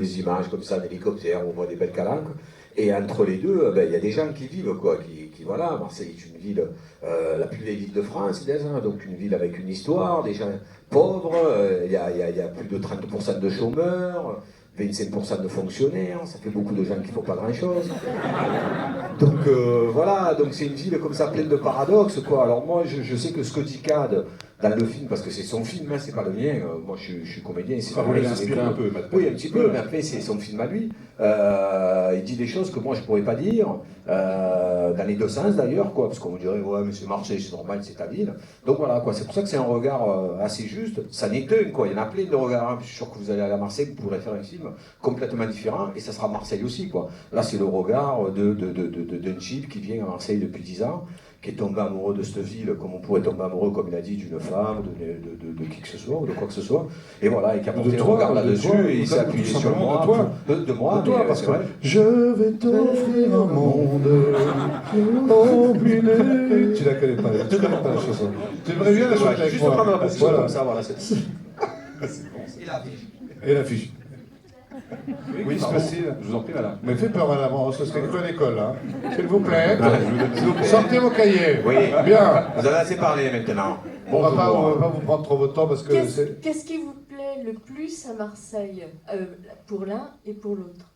des images comme ça d'hélicoptères, on voit des belles calanques. Et entre les deux, ben, il y a des gens qui vivent, quoi, voilà, Marseille est une ville, la plus vieille ville de France, déjà, donc une ville avec une histoire, des gens pauvres, il y a plus de 30% de chômeurs, 25% de fonctionnaires, ça fait beaucoup de gens qui ne font pas grand-chose. Donc voilà, donc c'est une ville comme ça pleine de paradoxes, quoi. Alors moi, je sais que ce que dit Cad dans le film, parce que c'est son film, hein, c'est pas le mien, moi je suis comédien, c'est vous l'avez inspiré un peu, maintenant. Oui, un petit peu, mais après c'est son film à lui. Il dit des choses que moi je pourrais pas dire, dans les deux sens d'ailleurs, quoi, parce qu'on me dirait, ouais, mais c'est Marseille, c'est normal, c'est ta ville. Donc voilà, quoi, c'est pour ça que c'est un regard assez juste, ça n'est qu'un, quoi, il y en a plein de regards, hein. Je suis sûr que vous allez aller à Marseille, vous pourrez faire un film complètement différent, et ça sera Marseille aussi, quoi. Là, c'est le regard d'un type qui vient à Marseille depuis 10 ans, qui est tombé amoureux de cette ville, comme on pourrait tomber amoureux, comme il a dit, d'une femme, de qui que ce soit, ou de quoi que ce soit, et voilà, et qui a porté le regard là-dessus, et il s'est appuyé sur moi, de moi, parce que je vais t'offrir un monde embrûlé. Tu la connais pas, tu connais pas la chanson. Tu aimerais bien la chanter avec moi. Juste prendre la position comme ça, voilà, c'est Et l'affiche. Oui, c'est pardon. facile. Je vous en prie, madame. Mais fais peur, madame, ce serait une bonne école, hein. S'il vous plaît. Sortez vos cahiers. Oui. Bien. Vous avez assez parlé maintenant. On va pas vous prendre trop votre temps parce que c'est... Qu'est-ce qui vous plaît le plus à Marseille, pour l'un et pour l'autre?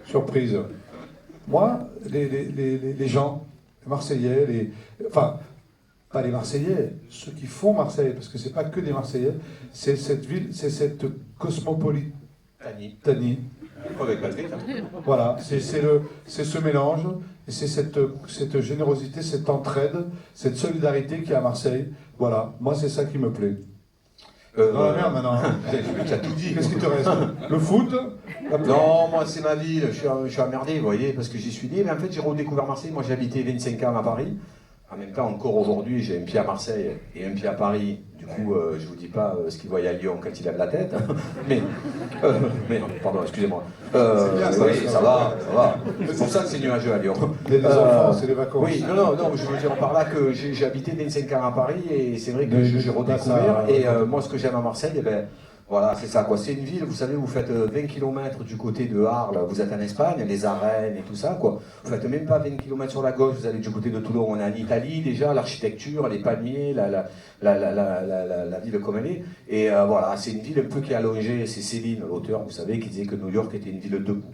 Surprise. Moi, les gens, les Marseillais, enfin, pas les Marseillais, ceux qui font Marseille, parce que c'est pas que des Marseillais, c'est cette ville, c'est cette cosmopolitanie. Avec Patrick. Voilà, c'est ce mélange, et c'est cette générosité, cette entraide, cette solidarité qu'il y a à Marseille. Voilà, moi c'est ça qui me plaît. Dans la merde maintenant. Tu as tout dit. Qu'est-ce qui te reste? Le foot? Non, moi c'est ma ville, je suis emmerdé, vous voyez, parce que j'y suis né, mais en fait j'ai redécouvert Marseille, moi j'ai habité 25 ans à Paris. En même temps, encore aujourd'hui, j'ai un pied à Marseille et un pied à Paris. Du coup, je vous dis pas ce qu'il voyait à Lyon quand il lève la tête. mais non, pardon, excusez-moi. C'est bien, ça, oui, ça ça va. C'est pour ça que c'est nuageux à Lyon. Les enfants, c'est les vacances. Oui, non, je veux dire par là que j'ai habité 25 ans à Paris et c'est vrai que j'ai redécouvert. Ça, et moi, ce que j'aime à Marseille, eh ben, voilà, c'est ça, quoi. C'est une ville, vous savez, vous faites 20 km du côté de Arles, vous êtes en Espagne, les arènes et tout ça, quoi. Vous faites même pas 20 km sur la gauche, vous allez du côté de Toulon, on est en Italie déjà, l'architecture, les palmiers, la ville comme elle est. Et voilà, c'est une ville un peu qui est allongée, c'est Céline, l'auteur, vous savez, qui disait que New York était une ville debout.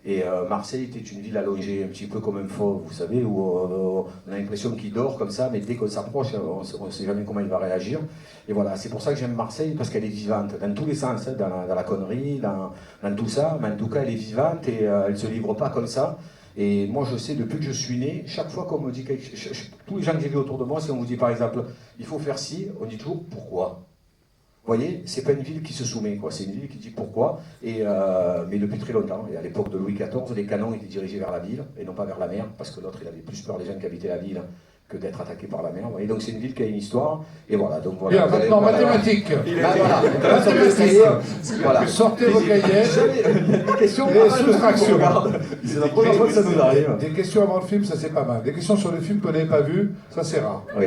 Et Marseille était une ville allongée, un petit peu comme un fauve, vous savez, où on a l'impression qu'il dort comme ça, mais dès qu'on s'approche, on ne sait jamais comment il va réagir. Et voilà, c'est pour ça que j'aime Marseille, parce qu'elle est vivante, dans tous les sens, hein, dans la connerie, dans tout ça, mais en tout cas elle est vivante et elle ne se livre pas comme ça. Et moi je sais, depuis que je suis né, chaque fois qu'on me dit quelque chose, tous les gens que j'ai vus autour de moi, si on vous dit par exemple, il faut faire ci, on dit toujours pourquoi. Vous voyez, c'est pas une ville qui se soumet, quoi. C'est une ville qui dit pourquoi, mais depuis très longtemps. Et à l'époque de Louis XIV, les canons étaient dirigés vers la ville et non pas vers la mer, parce que l'autre, il avait plus peur des gens qui habitaient la ville que d'être attaqué par la mer. Vous voyez, donc c'est une ville qui a une histoire, et voilà. Donc voilà. Bien, maintenant, mathématiques. Voilà. Sortez vos cahiers. Des questions. Les soustractions. C'est la première fois que ça nous arrive. Des questions avant le film, ça c'est pas mal. Des questions sur le film qu'on n'avait pas vu, ça c'est rare. Oui.